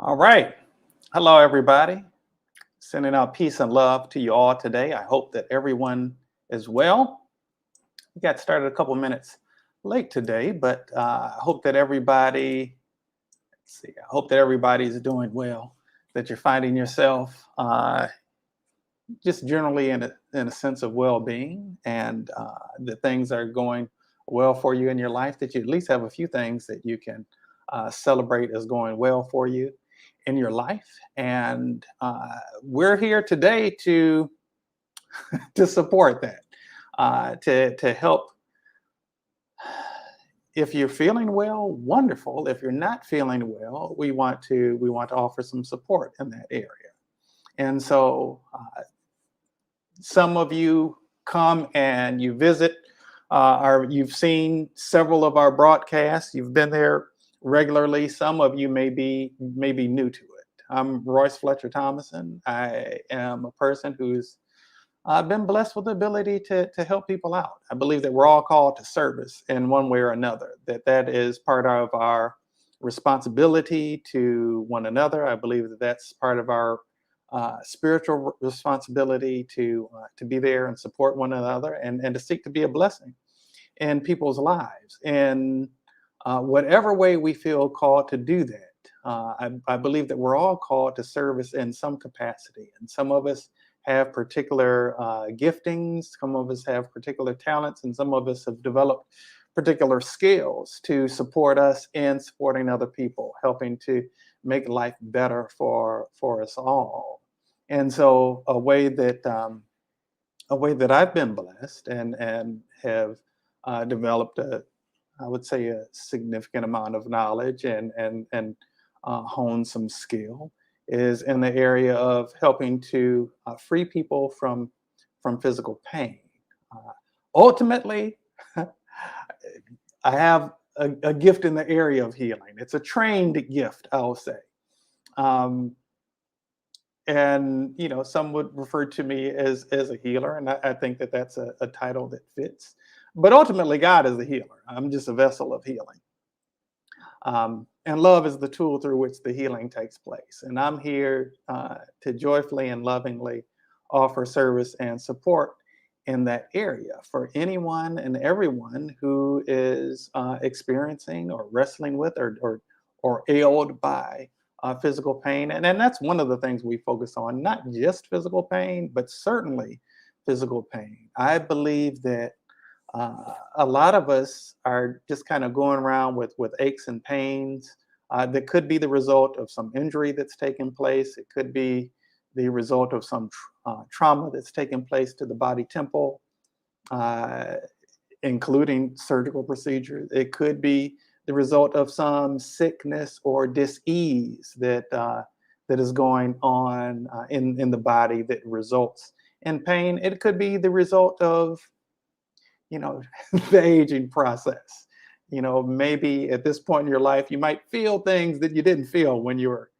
All right. Hello, everybody. Sending out peace and love to you all today. I hope that everyone is well. We got started a couple minutes late today, but I hope that I hope that everybody's doing well, that you're finding yourself just generally in a sense of well being and that things are going well for you in your life, that you at least have a few things that you can celebrate as going well for you in your life. And we're here today to support that, to help. If you're feeling well, wonderful. If you're not feeling well, we want to offer some support in that area. And so some of you come and you visit, you've seen several of our broadcasts. You've been there regularly. Some of you may be new to it. I'm Royce Fletcher Thomason. I am a person who's been blessed with the ability to help people out. I believe that we're all called to service in one way or another, that is part of our responsibility to one another. I believe that that's part of our spiritual responsibility to be there and support one another and to seek to be a blessing in people's lives. In whatever way we feel called to do that, I believe that we're all called to service in some capacity. And some of us have particular giftings, some of us have particular talents, and some of us have developed particular skills to support us in supporting other people, helping to make life better for us all. And so a way that I've been blessed and have developed I would say a significant amount of knowledge and honed some skill is in the area of helping to free people from physical pain. Ultimately, I have a gift in the area of healing. It's a trained gift, I'll say. Um, and some would refer to me as a healer, and I think that that's a title that fits. But ultimately, God is the healer. I'm just a vessel of healing. And love is the tool through which the healing takes place. And I'm here to joyfully and lovingly offer service and support in that area for anyone and everyone who is experiencing or wrestling with or ailed by physical pain. And that's one of the things we focus on, not just physical pain, but certainly physical pain. I believe that a lot of us are just kind of going around with aches and pains that could be the result of some injury that's taken place. It could be the result of some trauma that's taken place to the body temple, uh, including surgical procedures. It could be the result of some sickness or dis-ease that is going on in the body that results in pain. It could be the result of you know the aging process. Maybe at this point in your life you might feel things that you didn't feel when you were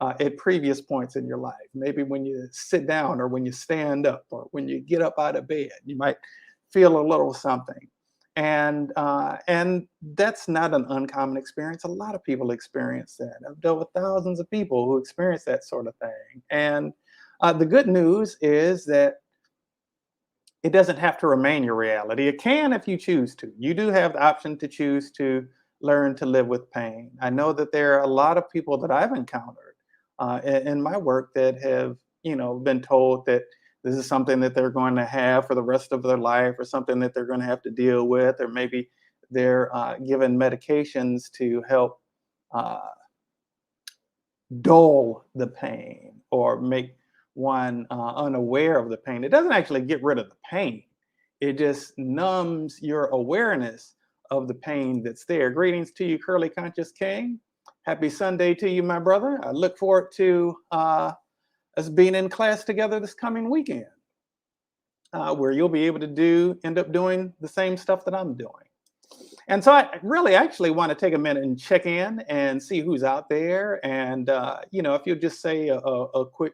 at previous points in your life. Maybe when you sit down or when you stand up or when you get up out of bed, you might feel a little something. And that's not an uncommon experience. A lot of people experience that. I've dealt with thousands of people who experience that sort of thing. And the good news is that it doesn't have to remain your reality. It can if you choose to. You do have the option to choose to learn to live with pain. I know that there are a lot of people that I've encountered in my work that have, been told that this is something that they're going to have for the rest of their life, or something that they're going to have to deal with, or maybe they're given medications to help uh, dull the pain or make one unaware of the pain. It doesn't actually get rid of the pain, it just numbs your awareness of the pain that's there. Greetings to you, Curly Conscious King. Happy Sunday to you, my brother. I look forward to us being in class together this coming weekend, where you'll be able to end up doing the same stuff that I'm doing. And so I really actually want to take a minute and check in and see who's out there. And, if you'll just say a quick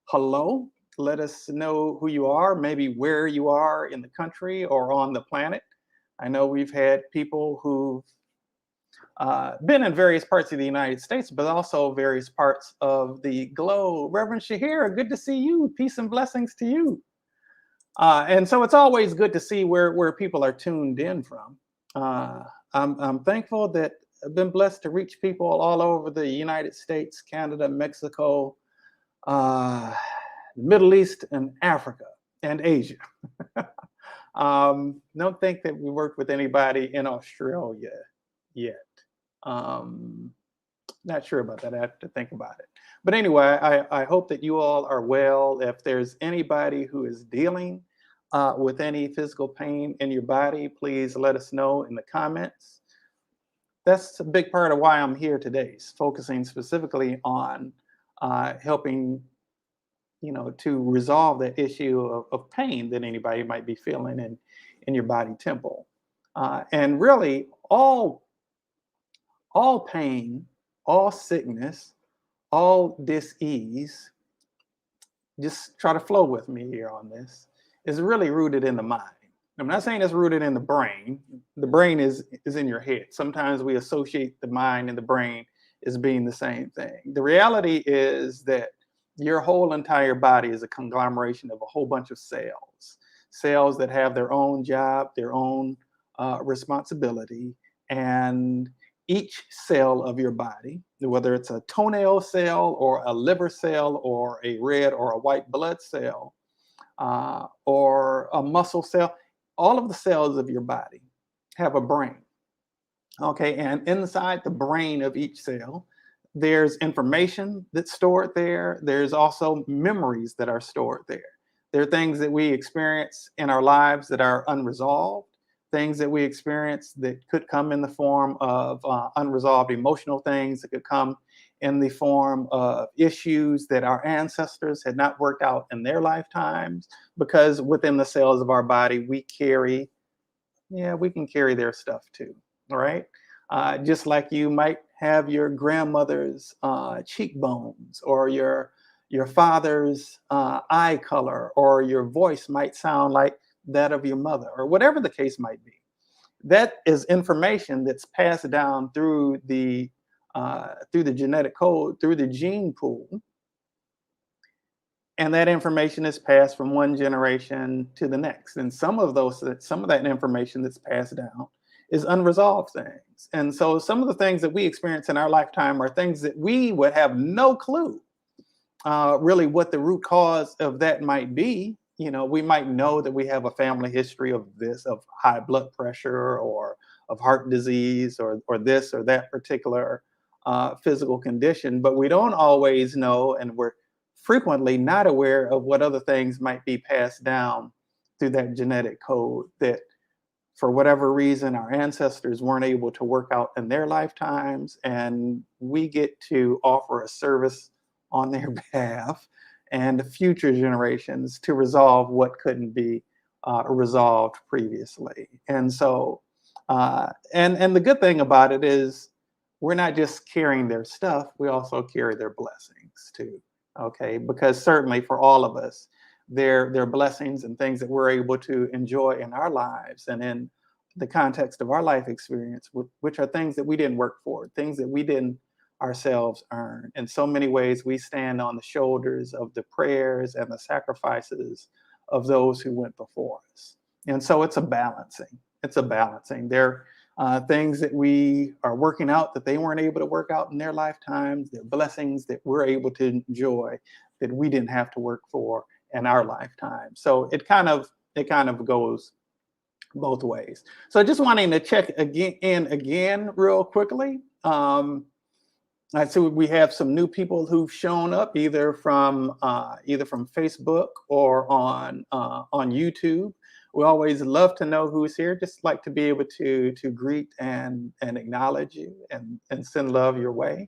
hello, let us know who you are, maybe where you are in the country or on the planet. I know we've had people who been in various parts of the United States, but also various parts of the globe. Reverend Shahira, good to see you. Peace and blessings to you. And so it's always good to see where people are tuned in from. I'm thankful that I've been blessed to reach people all over the United States, Canada, Mexico, Middle East, and Africa, and Asia. Don't think that we worked with anybody in Australia yet. Not sure about that. I have to think about it. But anyway, I hope that you all are well. If there's anybody who is dealing with any physical pain in your body, please let us know in the comments. That's a big part of why I'm here today, focusing specifically on helping, to resolve the issue of pain that anybody might be feeling in your body temple. And really, all pain, all sickness, all dis-ease, just try to flow with me here on this, is really rooted in the mind. I'm not saying it's rooted in the brain. The brain is in your head. Sometimes we associate the mind and the brain as being the same thing. The reality is that your whole entire body is a conglomeration of a whole bunch of cells that have their own job, their own responsibility, and each cell of your body, whether it's a toenail cell or a liver cell or a red or a white blood cell or a muscle cell, all of the cells of your body have a brain. Okay, and inside the brain of each cell, there's information that's stored there. There's also memories that are stored there. There are things that we experience in our lives that are unresolved, things that we experience that could come in the form of unresolved emotional things, that could come in the form of issues that our ancestors had not worked out in their lifetimes, because within the cells of our body, we can carry their stuff too, all right? Just like you might have your grandmother's cheekbones, or your father's eye color, or your voice might sound like that of your mother, or whatever the case might be. That is information that's passed down through the genetic code, through the gene pool. And that information is passed from one generation to the next. And some of that information that's passed down is unresolved things. And so some of the things that we experience in our lifetime are things that we would have no clue really what the root cause of that might be. We might know that we have a family history of high blood pressure, or of heart disease, or this or that particular physical condition, but we don't always know, and we're frequently not aware of what other things might be passed down through that genetic code that, for whatever reason, our ancestors weren't able to work out in their lifetimes, and we get to offer a service on their behalf and future generations to resolve what couldn't be resolved previously. And so, and the good thing about it is we're not just carrying their stuff, we also carry their blessings too, okay? Because certainly for all of us, they're blessings and things that we're able to enjoy in our lives and in the context of our life experience, which are things that we didn't work for, things that we didn't ourselves earn. In so many ways, we stand on the shoulders of the prayers and the sacrifices of those who went before us. And so it's a balancing. There are things that we are working out that they weren't able to work out in their lifetimes. They're blessings that we're able to enjoy that we didn't have to work for in our lifetime. So it kind of goes both ways. So just wanting to check again real quickly. I see we have some new people who've shown up either from Facebook or on YouTube. We always love to know who's here. Just like to be able to greet and acknowledge you and send love your way.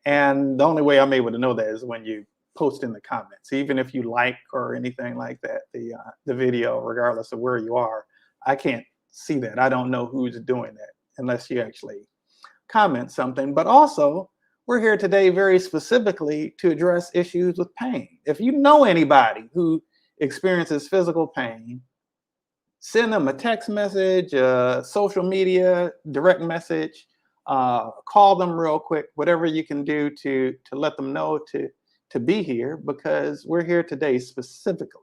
And the only way I'm able to know that is when you post in the comments. Even if you like or anything like that, the video, regardless of where you are, I can't see that. I don't know who's doing that unless you actually comment something. But also, we're here today very specifically to address issues with pain. If you know anybody who experiences physical pain, send them a text message, social media, direct message, call them real quick, whatever you can do to let them know to be here, because we're here today specifically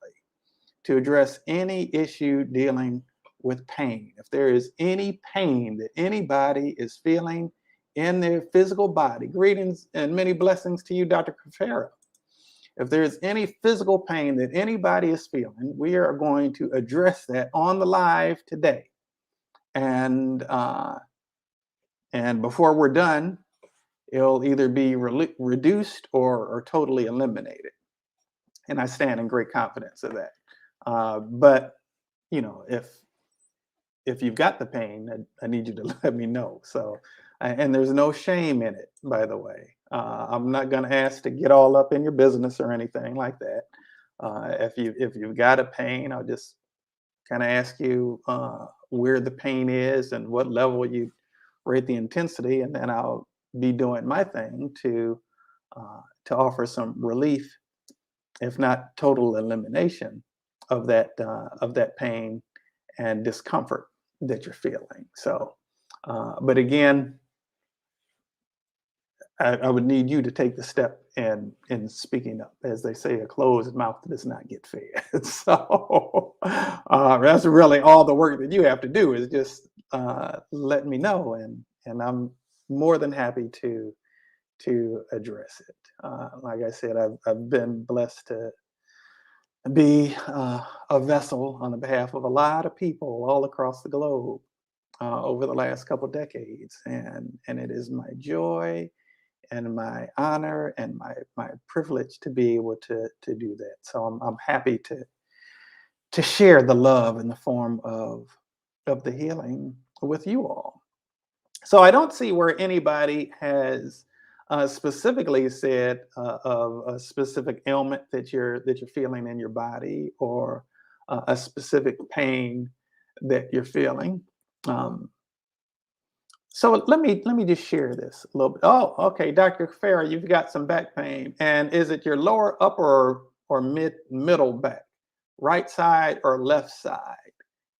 to address any issue dealing with pain. If there is any pain that anybody is feeling in their physical body, greetings and many blessings to you, Dr. Cafera. If there's any physical pain that anybody is feeling, we are going to address that on the live today. And before we're done, it'll either be reduced or totally eliminated. And I stand in great confidence of that. But you know, if you've got the pain, I need you to let me know. So, and there's no shame in it, by the way. I'm not going to ask to get all up in your business or anything like that. If you've got a pain, I'll just kind of ask you where the pain is and what level you rate the intensity, and then I'll be doing my thing to offer some relief, if not total elimination of that pain and discomfort that you're feeling. So, but again, I would need you to take the step in speaking up. As they say, a closed mouth does not get fed. So that's really all the work that you have to do, is just let me know, and I'm more than happy to address it. Like I said, I've been blessed to be a vessel on the behalf of a lot of people all across the globe over the last couple decades, and it is my joy and my honor and my privilege to be able to do that. So I'm happy to share the love in the form of the healing with you all. So I don't see where anybody has specifically said of a specific ailment that you're feeling in your body, or a specific pain that you're feeling. So let me just share this a little bit. Oh, okay, Dr. Farah, you've got some back pain, and is it your lower, upper, or middle back, right side or left side?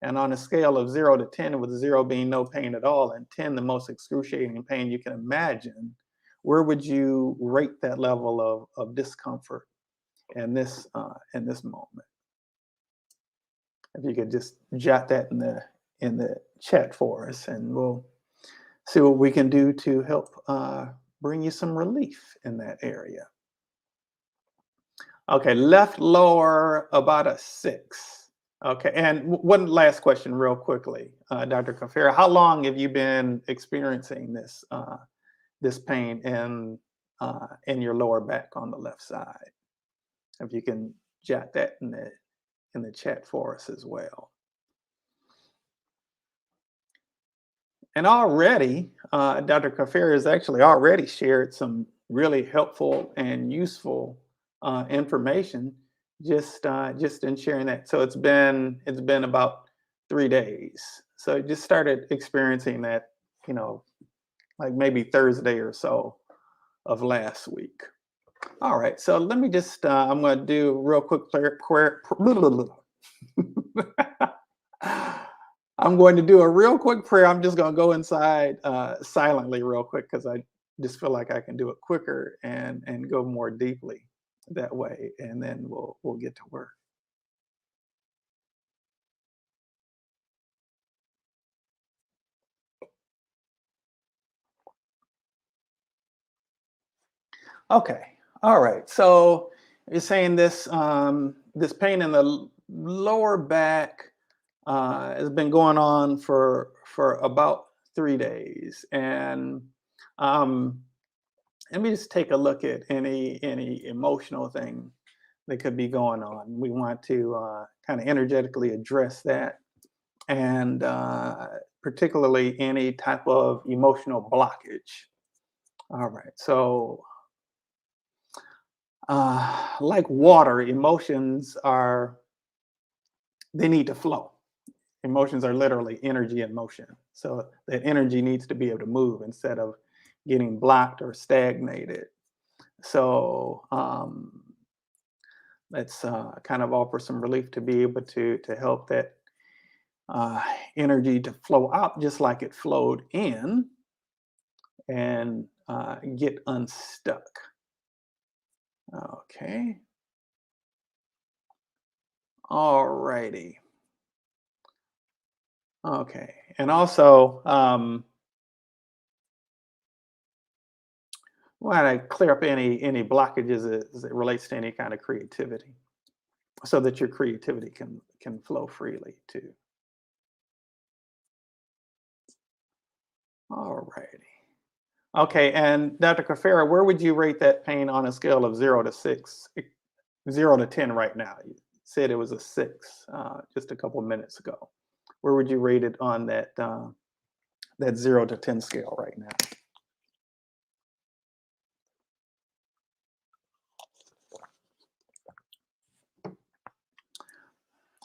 And on a scale of 0 to 10, with 0 being no pain at all and 10 the most excruciating pain you can imagine, where would you rate that level of discomfort in this moment? If you could just jot that in the chat for us, and we'll see what we can do to help bring you some relief in that area. Okay, left lower, about a 6. Okay, and one last question real quickly, Dr. Kafira, how long have you been experiencing this pain in your lower back on the left side? If you can jot that in the chat for us as well. And already, Dr. Kafir has actually already shared some really helpful and useful information just in sharing that. So it's been about 3 days. So I just started experiencing that, like maybe Thursday or so of last week. All right, so let me just, I'm going to do a real quick prayer. I'm going to do a real quick prayer. I'm just going to go inside silently real quick, because I just feel like I can do it quicker and go more deeply that way, and then we'll get to work. Okay. All right. So you're saying this this pain in the lower back has been going on for about 3 days, and let me just take a look at any emotional thing that could be going on. We want to kind of energetically address that, and particularly any type of emotional blockage. All right. So like water, emotions they need to flow. Emotions are literally energy in motion. So that energy needs to be able to move instead of getting blocked or stagnated. So let's kind of offer some relief to be able to help that energy to flow out just like it flowed in. and get unstuck. Okay. All righty. Okay. And also, want to clear up any blockages as it relates to any kind of creativity, so that your creativity can flow freely too. All righty. Okay, and Dr. Kafera, where would you rate that pain on a scale of 0 to 6, 0 to 10 right now? You said it was a 6 just a couple minutes ago. Where would you rate it on that 0 to 10 scale right now?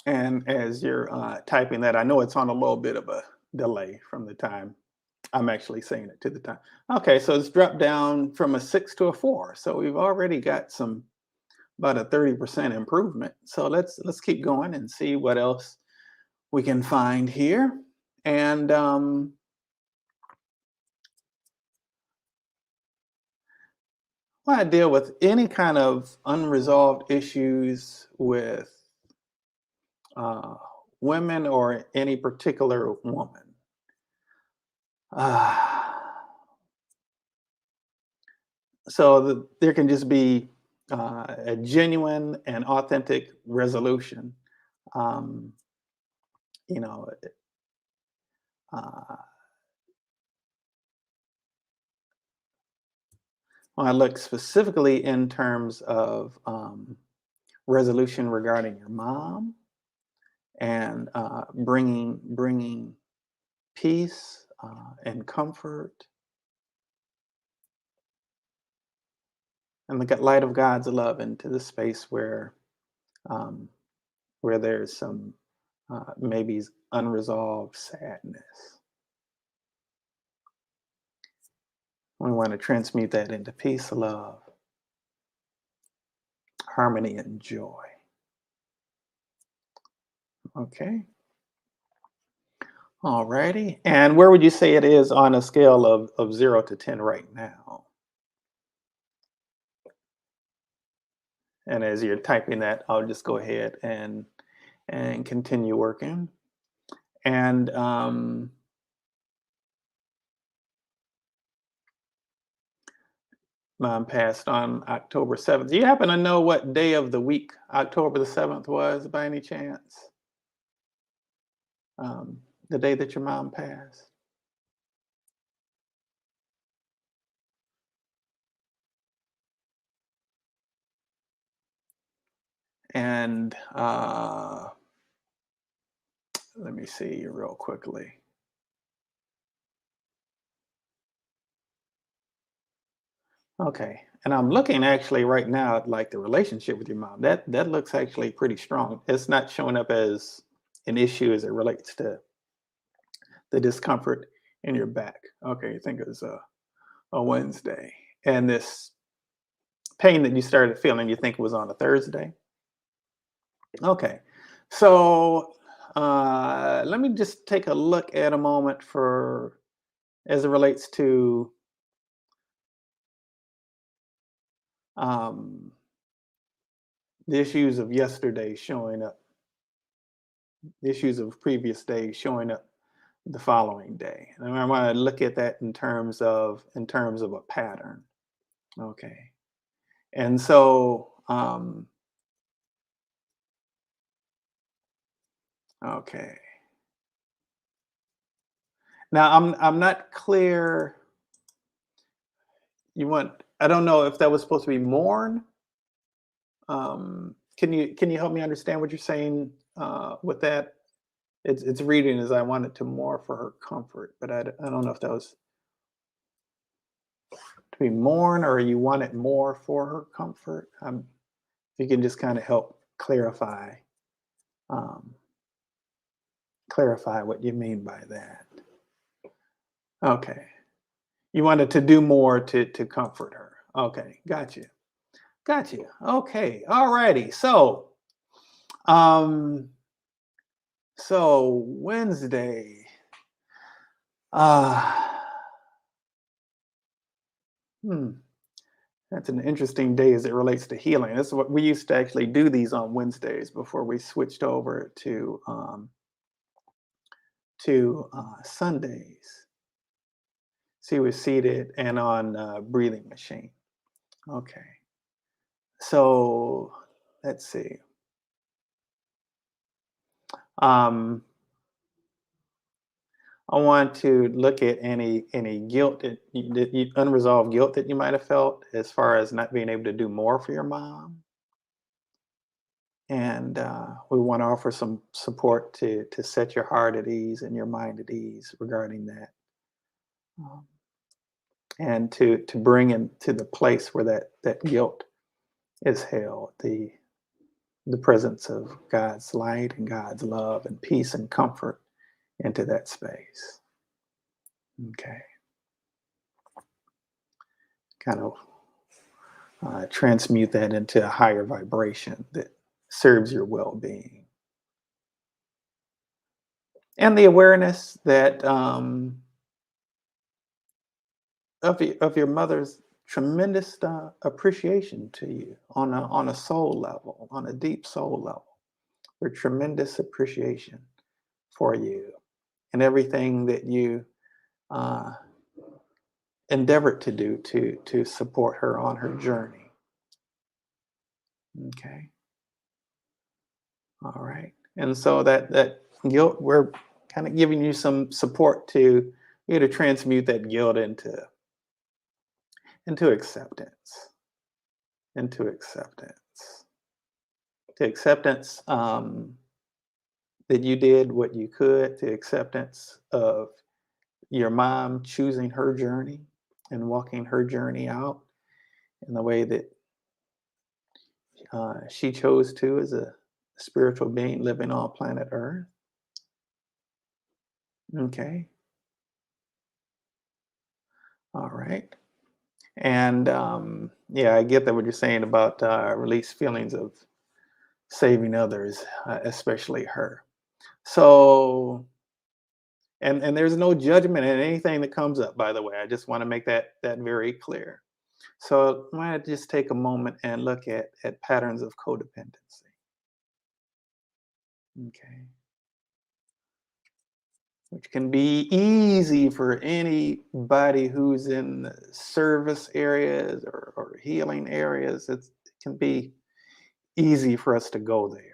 And as you're typing that, I know it's on a little bit of a delay from the time I'm actually saying it to the time. Okay, so it's dropped down from a 6 to a 4. So we've already got about a 30% improvement. So let's keep going and see what else we can find here. And when I deal with any kind of unresolved issues with uh, women or any particular woman, uh, there can just be a genuine and authentic resolution. Um, you know, uh, when I look specifically in terms of resolution regarding your mom and bringing peace and comfort and the light of God's love into the space um, where there's some maybe unresolved sadness. We want to transmute that into peace, love, harmony, and joy. Okay. All righty. And where would you say it is on a scale of 0 to 10 right now? And as you're typing that, I'll just go ahead and continue working. And mom passed on October 7th. Do you happen to know what day of the week October the 7th was by any chance? Um, the day that your mom passed? And let me see real quickly. Okay. And I'm looking actually right now at like the relationship with your mom. That looks actually pretty strong. It's not showing up as an issue as it relates to the discomfort in your back. Okay, I think it was a Wednesday. And this pain that you started feeling, you think it was on a Thursday? Okay. So let me just take a look at a moment for as it relates to um, the issues of yesterday showing up, the issues of previous days showing up the following day. And I want to look at that in terms of a pattern. Okay. And so okay. Now I'm not clear. I don't know if that was supposed to be mourn. Can you help me understand what you're saying with that? It's reading as I wanted to more for her comfort, but I don't know if that was to be mourn or you want it more for her comfort. If you can just kind of help um, clarify what you mean by that. Okay, you wanted to do more to comfort her. Okay, got you, got you. Okay, all righty. Um, so Wednesday. Uh Hmm. That's an interesting day as it relates to healing. This is what we used to actually do these on Wednesdays before we switched over to Sundays. So he was seated and on breathing machine. Okay. So let's see. Um, I want to look at any guilt unresolved guilt that you might have felt as far as not being able to do more for your mom, and we want to offer some support to set your heart at ease and your mind at ease regarding that, um, and to bring him to the place where that guilt is held, the presence of God's light and God's love and peace and comfort into that space. Okay, kind of transmute that into a higher vibration that serves your well-being, and the awareness that of your mother's tremendous appreciation to you on a soul level, on a deep soul level, her tremendous appreciation for you and everything that you uh, endeavored to do to support her on her journey. Okay, all right, and so that guilt, we're kind of giving you some support to you to transmute that guilt into acceptance, into acceptance, to acceptance that you did what you could, to acceptance of your mom choosing her journey and walking her journey out in the way that she chose to as a spiritual being living on planet Earth. Okay, all right. And yeah, I get that what you're saying about release feelings of saving others, especially her. So, and there's no judgment in anything that comes up. By the way, I just want to make that very clear. So, I want to just take a moment and look at patterns of codependency. Okay, which can be easy for anybody who's in the service areas or healing areas. It can be easy for us to go there.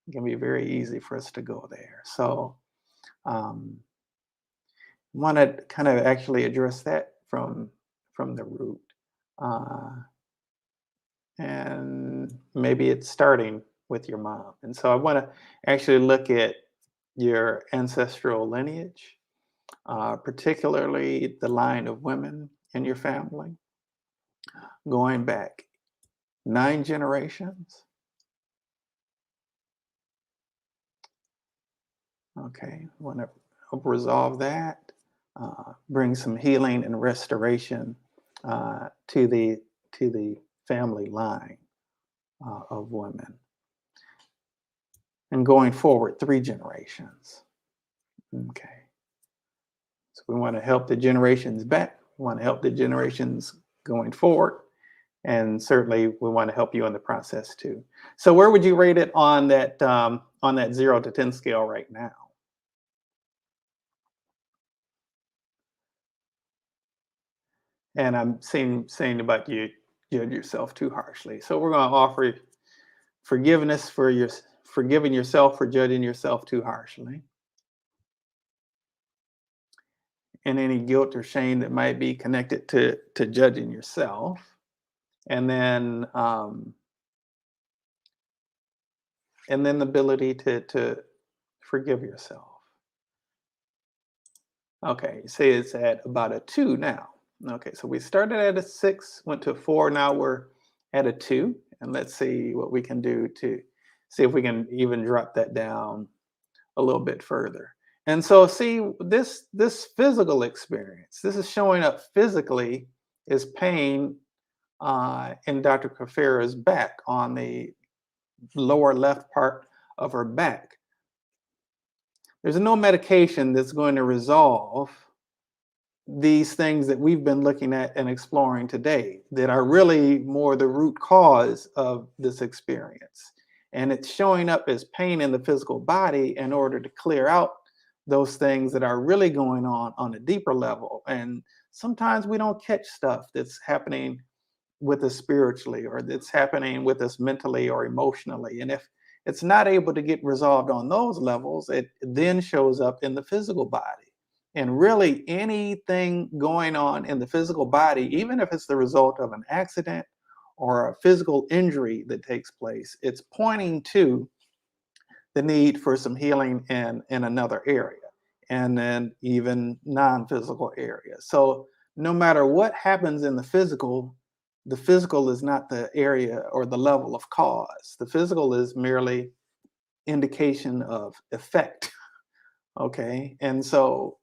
It can be very easy for us to go there. So, um, want to kind of actually address that from the root, uh, and maybe it's starting with your mom. And so, I want to actually look at your ancestral lineage, particularly the line of women in your family, going back 9 generations. Okay, I want to help resolve that, bring some healing and restoration to the family line of women, and going forward 3 generations. Okay, so we want to help the generations back. We want to help the generations going forward, and certainly we want to help you in the process too. So, where would you rate it on that 0 to 10 scale right now? And I'm saying about you judge yourself too harshly. So we're going to offer forgiveness for your forgiving yourself for judging yourself too harshly, and any guilt or shame that might be connected to judging yourself, and then the ability to forgive yourself. Okay, you say it's at about a 2 now. Okay, so we started at a 6, went to a 4, now we're at a 2. And let's see what we can do to see if we can even drop that down a little bit further. And so see this physical experience, this is showing up physically is pain in Dr. Kafira's back on the lower left part of her back. There's no medication that's going to resolve these things that we've been looking at and exploring today that are really more the root cause of this experience. And it's showing up as pain in the physical body in order to clear out those things that are really going on a deeper level. And sometimes we don't catch stuff that's happening with us spiritually or that's happening with us mentally or emotionally. And if it's not able to get resolved on those levels, it then shows up in the physical body. And really, anything going on in the physical body, even if it's the result of an accident or a physical injury that takes place, it's pointing to the need for some healing in another area, and then even non-physical areas. So no matter what happens in the physical is not the area or the level of cause. The physical is merely indication of effect. Okay. And so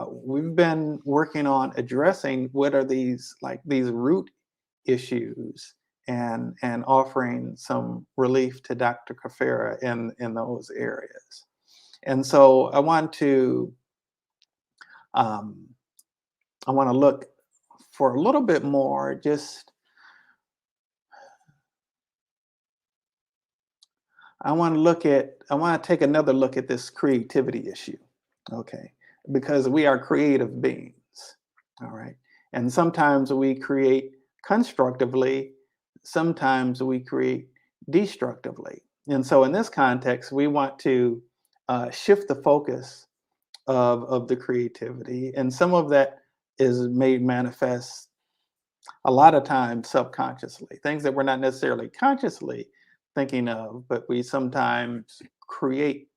we've been working on addressing what are these root issues and offering some relief to Dr. Kafera in those areas. And so um, I want to look for a little bit more. I want to take another look at this creativity issue. Okay, because we are creative beings. All right, and sometimes we create constructively, sometimes we create destructively. And so in this context, we want to shift the focus of the creativity, and some of that is made manifest a lot of times subconsciously, things that we're not necessarily consciously thinking of, but we sometimes create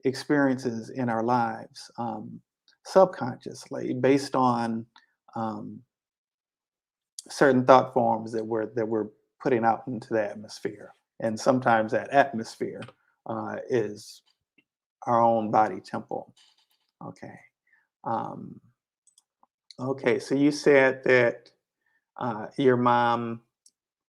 experiences in our lives subconsciously based on um, certain thought forms that we're putting out into the atmosphere. And sometimes that atmosphere is our own body temple. Okay. Um, okay. So you said that your mom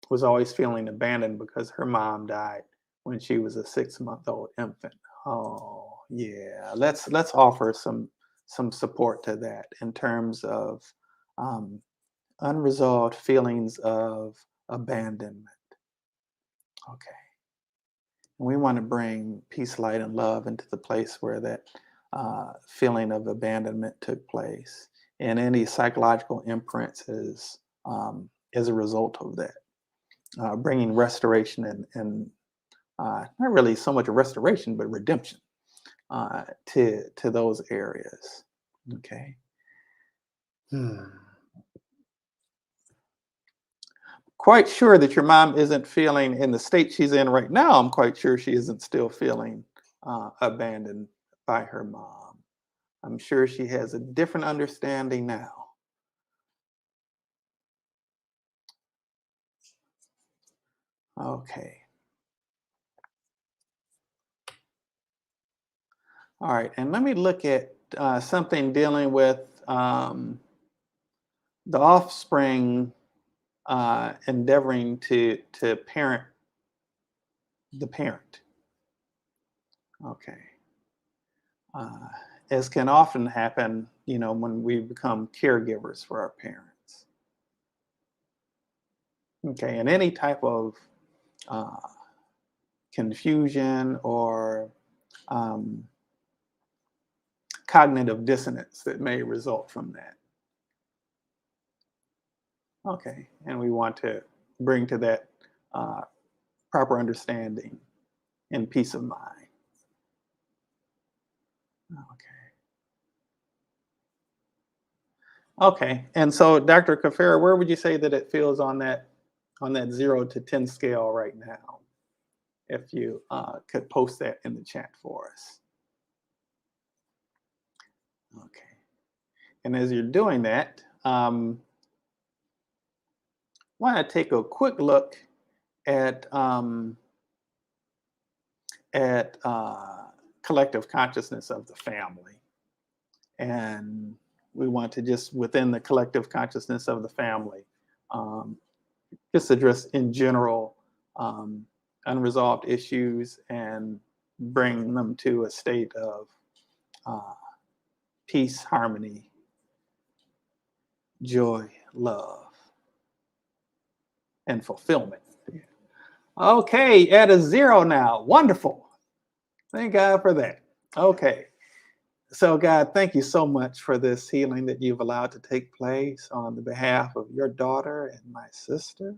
was always feeling abandoned because her mom died when she was a 6-month-old infant. Oh, yeah. Let's offer some support to that in terms of um, unresolved feelings of abandonment. Okay. And we want to bring peace, light, and love into the place where that feeling of abandonment took place, and any psychological imprints as a result of that. Bringing restoration and not really so much restoration, but redemption to those areas. Okay. Hmm. Quite sure that your mom isn't feeling in the state she's in right now. I'm quite sure she isn't still feeling abandoned by her mom. I'm sure she has a different understanding now. Okay. All right. And let me look at something dealing with the offspring endeavoring to parent the parent. Okay. Uh, as can often happen, when we become caregivers for our parents. Okay, and any type of uh, confusion or um, cognitive dissonance that may result from that. Okay, and we want to bring to that uh, proper understanding and peace of mind. Okay. Okay, and so Dr. Kafera, where would you say that it feels on that 0 to 10 scale right now? If you could post that in the chat for us. Okay, and as you're doing that, want to take a quick look at at collective consciousness of the family, and we want to just within the collective consciousness of the family, um, just address in general unresolved issues and bring them to a state of uh, peace, harmony, joy, love, and fulfillment. Okay, at a 0 now. Wonderful. Thank God for that. Okay. So, God, thank you so much for this healing that you've allowed to take place on the behalf of your daughter and my sister.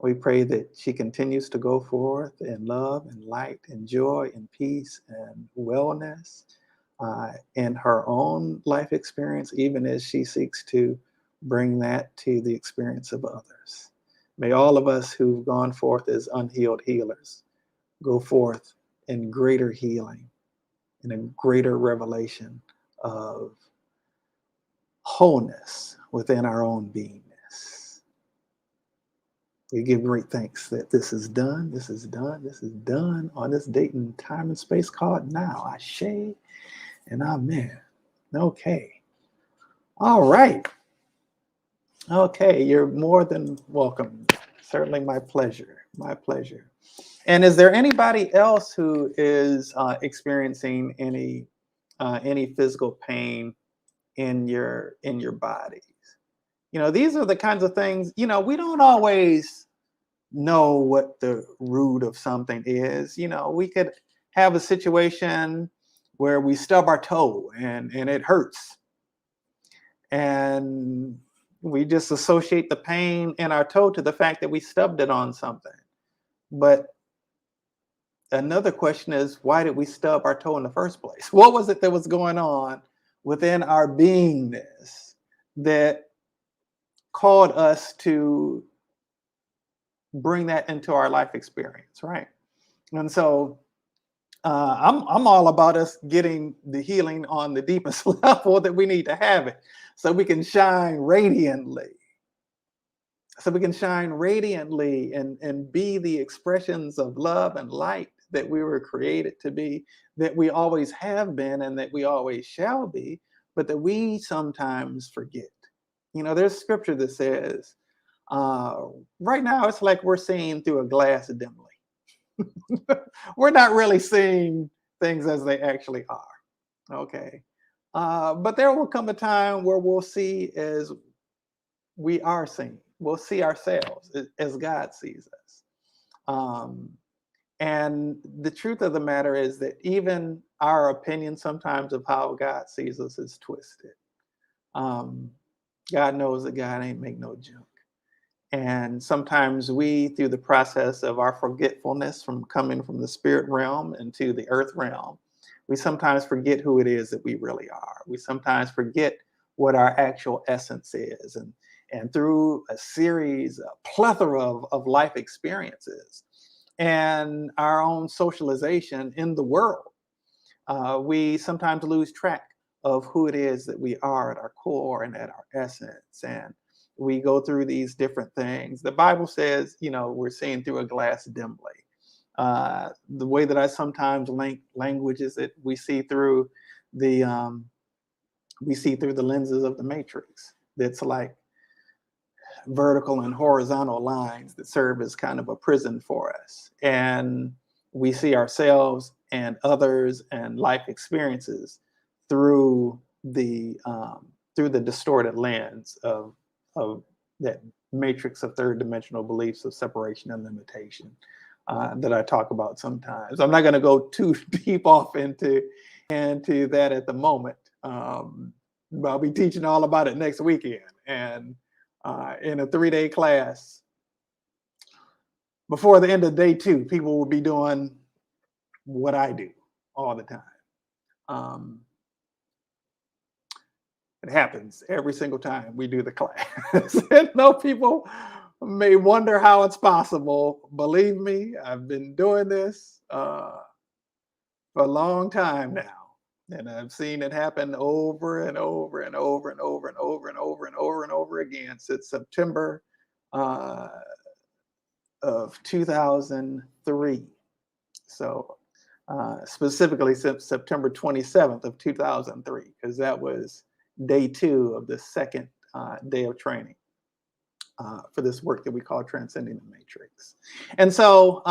We pray that she continues to go forth in love and light and joy and peace and wellness in her own life experience, even as she seeks to bring that to the experience of others. May all of us who've gone forth as unhealed healers go forth in greater healing, in a greater revelation of wholeness within our own beingness. We give great thanks that this is done, this is done, this is done on this date and time and space called now. Ashe and amen. Okay. All right. Okay, you're more than welcome. Certainly my pleasure. My pleasure. And is there anybody else who is experiencing any physical pain in your bodies? You know, these are the kinds of things, you know, we don't always know what the root of something is. You know, we could have a situation where we stub our toe and it hurts. And we just associate the pain in our toe to the fact that we stubbed it on something. But another question is, why did we stub our toe in the first place? What was it that was going on within our beingness that called us to bring that into our life experience, right? And so I'm all about us getting the healing on the deepest level that we need to have it, so we can shine radiantly. So we can shine radiantly and be the expressions of love and light that we were created to be, that we always have been, and that we always shall be, but that we sometimes forget. You know, there's scripture that says, right now it's like we're seeing through a glass dimly. We're not really seeing things as they actually are. Okay. But there will come a time where we'll see as we are seen. We'll see ourselves as God sees us. And the truth of the matter is that even our opinion sometimes of how God sees us is twisted. God knows that God ain't make no junk. And sometimes we, through the process of our forgetfulness from coming from the spirit realm into the earth realm, we sometimes forget who it is that we really are. We sometimes forget what our actual essence is. And through a series, a plethora of life experiences and our own socialization in the world, we sometimes lose track of who it is that we are at our core and at our essence. And we go through these different things. The Bible says, you know, we're seeing through a glass dimly. The way that I sometimes link language is that we see through the lenses of the matrix. That's like vertical and horizontal lines that serve as kind of a prison for us. And we see ourselves and others and life experiences through the distorted lens of that matrix of third dimensional beliefs of separation and limitation that I talk about sometimes. I'm not going to go too deep off into that at the moment. I'll be teaching all about it next weekend, and in a 3-day class. Before the end of day 2, people will be doing what I do all the time. It happens every single time we do the class. And though people may wonder how it's possible, believe me, I've been doing this for a long time now. And I've seen it happen over and over and over and over and over and over and over and over again since September of 2003. So specifically since September 27th of 2003, because that was day 2 of the second day of training for this work that we call Transcending the Matrix. And so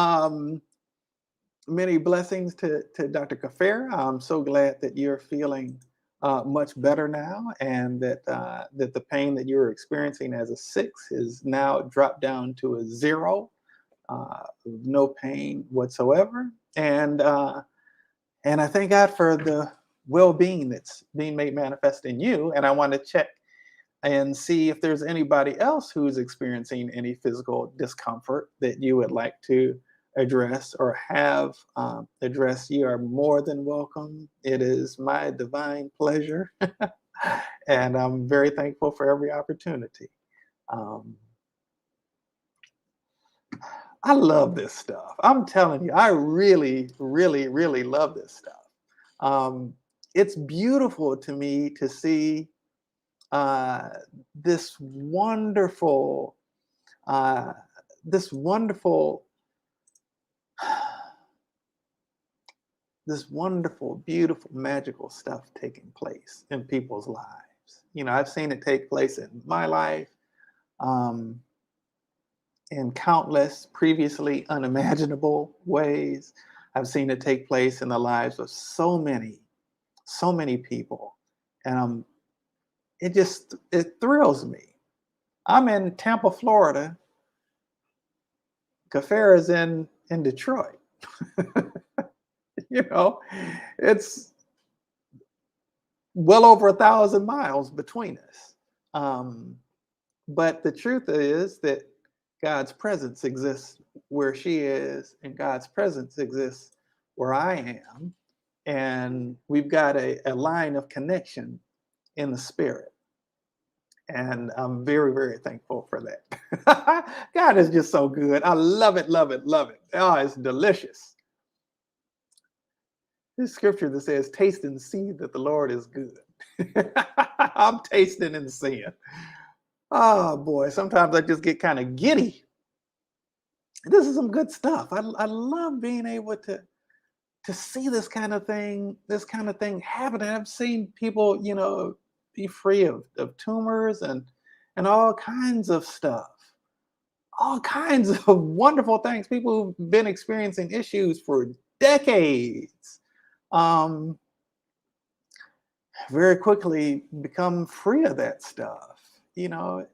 many blessings to Dr. Kafir. I'm so glad that you're feeling much better now, and that the pain that you were experiencing as a 6 is now dropped down to a 0, no pain whatsoever. And I thank God for the well-being that's being made manifest in you. And I want to check and see if there's anybody else who's experiencing any physical discomfort that you would like to address or have addressed. You are more than welcome. It is my divine pleasure. And I'm very thankful for every opportunity. Um, I love this stuff. I'm telling you, I really, really, really love this stuff. Um, it's beautiful to me to see uh, this wonderful, uh, this wonderful, this wonderful, beautiful, magical stuff taking place in people's lives. You know, I've seen it take place in my life. Um, in countless previously unimaginable ways. I've seen it take place in the lives of so many people. And it thrills me. I'm in Tampa, Florida. Kafar is in Detroit. You know, it's well over 1,000 miles between us. But the truth is that God's presence exists where she is, and God's presence exists where I am. And we've got a line of connection in the spirit. And I'm very, very thankful for that. God is just so good. I love it, love it, love it. Oh, it's delicious. This scripture that says, taste and see that the Lord is good. I'm tasting and seeing. Oh boy, sometimes I just get kind of giddy. This is some good stuff. I love being able to see this kind of thing happening. I've seen people, you know, be free of tumors and all kinds of stuff, all kinds of wonderful things. People who've been experiencing issues for decades, um, very quickly become free of that stuff. You know,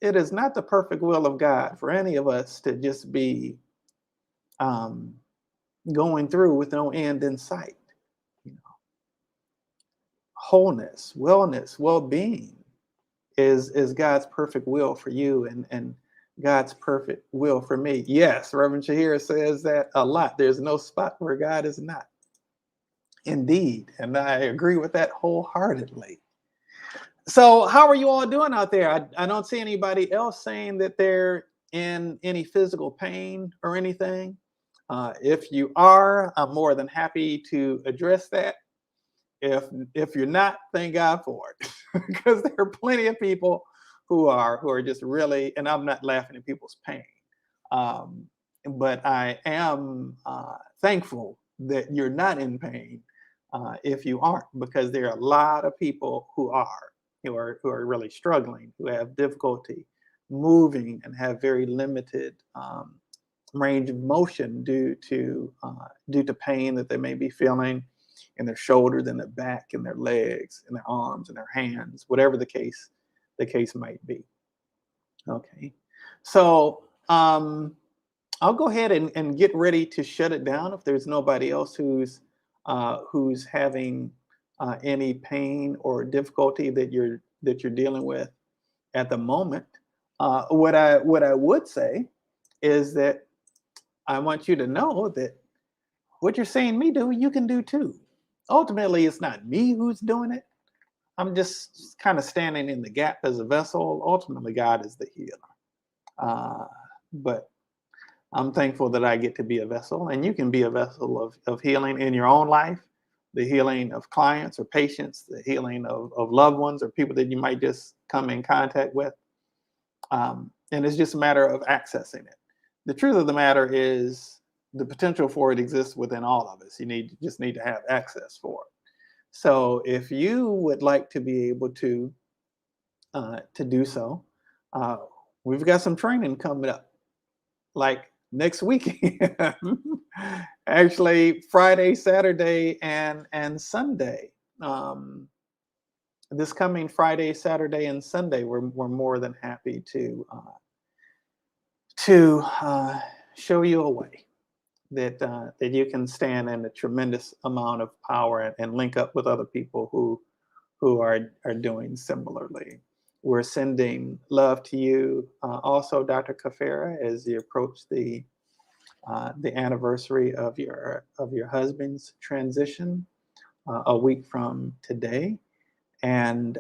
it is not the perfect will of God for any of us to just be um, going through with no end in sight. You know, wholeness, wellness, well-being is God's perfect will for you and God's perfect will for me. Yes, Reverend Shahir says that a lot. There's no spot where God is not. Indeed, and I agree with that wholeheartedly. So, how are you all doing out there? I don't see anybody else saying that they're in any physical pain or anything. If you are, I'm more than happy to address that. If you're not, thank God for it, because there are plenty of people who are just really, and I'm not laughing at people's pain, um, but I am thankful that you're not in pain if you aren't, because there are a lot of people who are really struggling, who have difficulty moving and have very limited range of motion due to pain that they may be feeling in their shoulders, in their back, in their legs, in their arms, in their hands, whatever the case might be. Okay, so I'll go ahead and get ready to shut it down if there's nobody else who's having any pain or difficulty that you're dealing with at the moment. What I would say is that I want you to know that what you're seeing me do, you can do too. Ultimately, it's not me who's doing it. I'm just kind of standing in the gap as a vessel. Ultimately, God is the healer. But I'm thankful that I get to be a vessel, and you can be a vessel of healing in your own life, the healing of clients or patients, the healing of loved ones or people that you might just come in contact with. And it's just a matter of accessing it. The truth of the matter is the potential for it exists within all of us. Just need to have access for it. So if you would like to be able to do so, we've got some training coming up, like next weekend. Actually, Friday, Saturday, and Sunday. this coming Friday, Saturday, and Sunday, we're more than happy to show you a way that you can stand in a tremendous amount of power and link up with other people who are doing similarly. We're sending love to you, also, Dr. Kafera, as you approach the anniversary of your husband's transition a week from today, and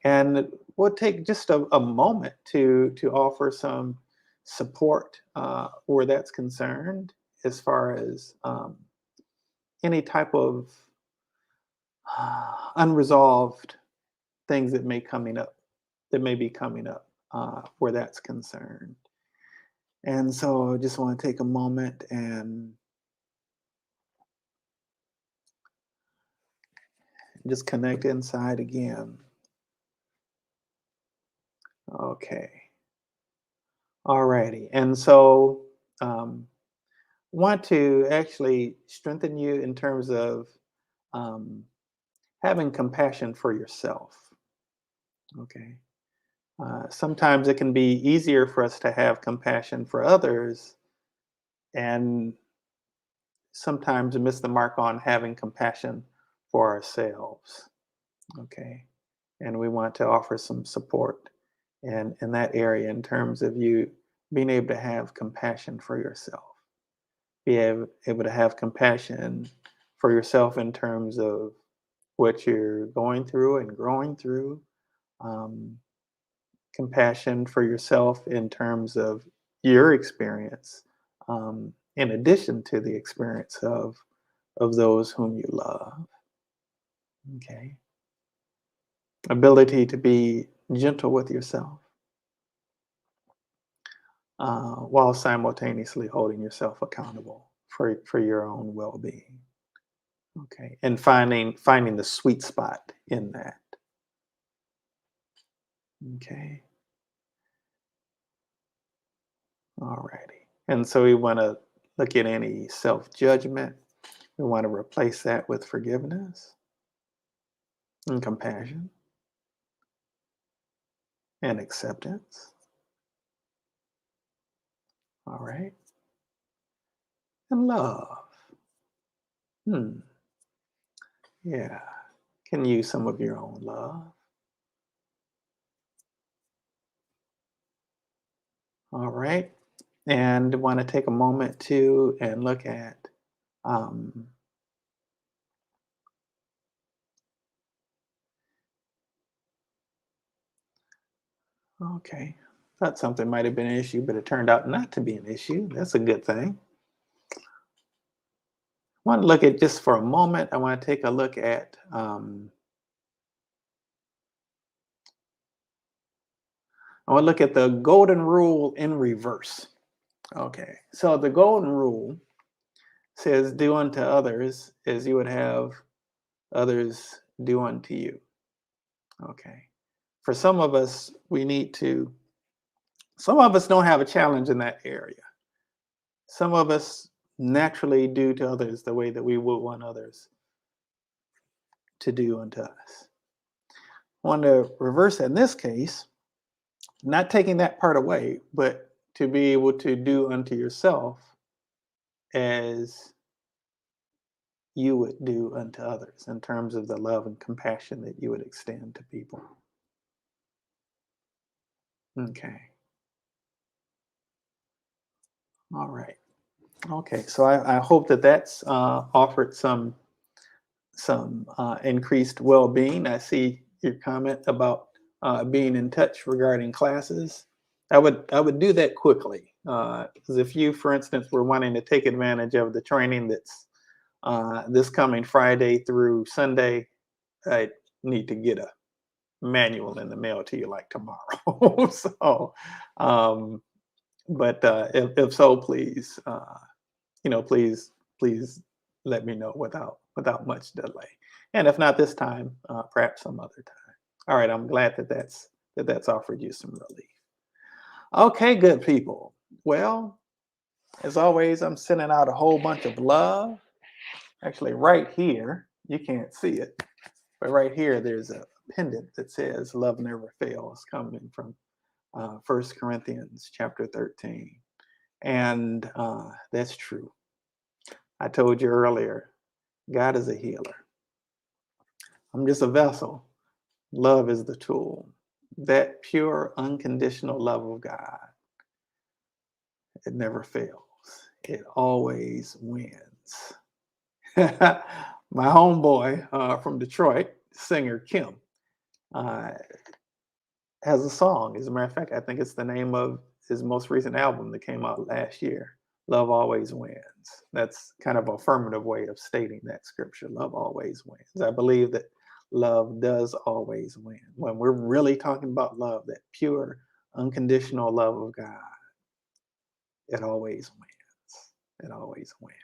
and we'll take just a moment to offer some support where that's concerned, as far as any type of unresolved things that may be coming up where that's concerned. And so I just want to take a moment and just connect inside again. Okay. Alrighty. And so want to actually strengthen you in terms of um, having compassion for yourself. Okay. Sometimes it can be easier for us to have compassion for others, and sometimes miss the mark on having compassion for ourselves. Okay. And we want to offer some support in that area, in terms of you being able to have compassion for yourself. Able to have compassion for yourself in terms of what you're going through and growing through. Um, Compassion for yourself in terms of your experience, in addition to the experience of those whom you love. Okay. Ability to be gentle with yourself, while simultaneously holding yourself accountable for your own well-being. Okay. And finding the sweet spot in that. Okay. Alrighty. And so we want to look at any self-judgment. We want to replace that with forgiveness and compassion and acceptance. All right. And love. Hmm. Yeah. Can use some of your own love. All right. And want to take a moment to and look at um, okay. Thought something might have been an issue, but it turned out not to be an issue. That's a good thing. Want to look at, just for a moment, I want to take a look at I want to look at the golden rule in reverse. Okay. So the golden rule says, do unto others as you would have others do unto you. Okay. For some of us, some of us don't have a challenge in that area. Some of us naturally do to others the way that we would want others to do unto us. I want to reverse it in this case, not taking that part away, but to be able to do unto yourself as you would do unto others, in terms of the love and compassion that you would extend to people. Okay. All right. Okay. So I hope that that's offered some increased well-being. I see your comment about being in touch regarding classes. I would do that quickly, because if you, for instance, were wanting to take advantage of the training that's this coming Friday through Sunday, I need to get a manual in the mail to you like tomorrow. So, um, but if so, please, please let me know without much delay. And if not this time, perhaps some other time. All right, I'm glad that's offered you some relief. Okay, good people. Well, as always, I'm sending out a whole bunch of love, actually right here. You can't see it, but right here, there's a pendant that says love never fails, coming from 1 Corinthians chapter 13. And that's true. I told you earlier, God is a healer. I'm just a vessel. Love is the tool. That pure, unconditional love of God, it never fails. It always wins. My homeboy from Detroit, singer Kim, uh, has a song. As a matter of fact, I think it's the name of his most recent album that came out last year. Love always wins. That's kind of an affirmative way of stating that scripture. Love always wins. I believe that love does always win. When we're really talking about love, that pure, unconditional love of God, it always wins. It always wins.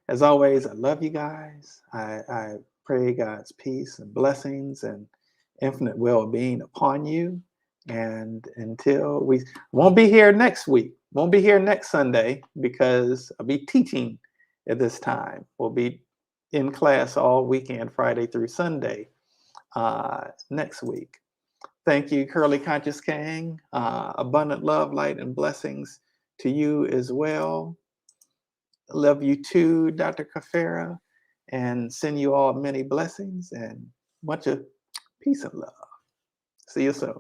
As always, I love you guys. I pray God's peace and blessings and infinite well-being upon you. And until we won't be here next week, won't be here next Sunday because I'll be teaching at this time. We'll be in class all weekend, Friday through Sunday next week. Thank you, Curly Conscious King. Abundant love, light, and blessings to you as well. Love you too, Dr. Kafera, and send you all many blessings and much of peace and love. See you soon.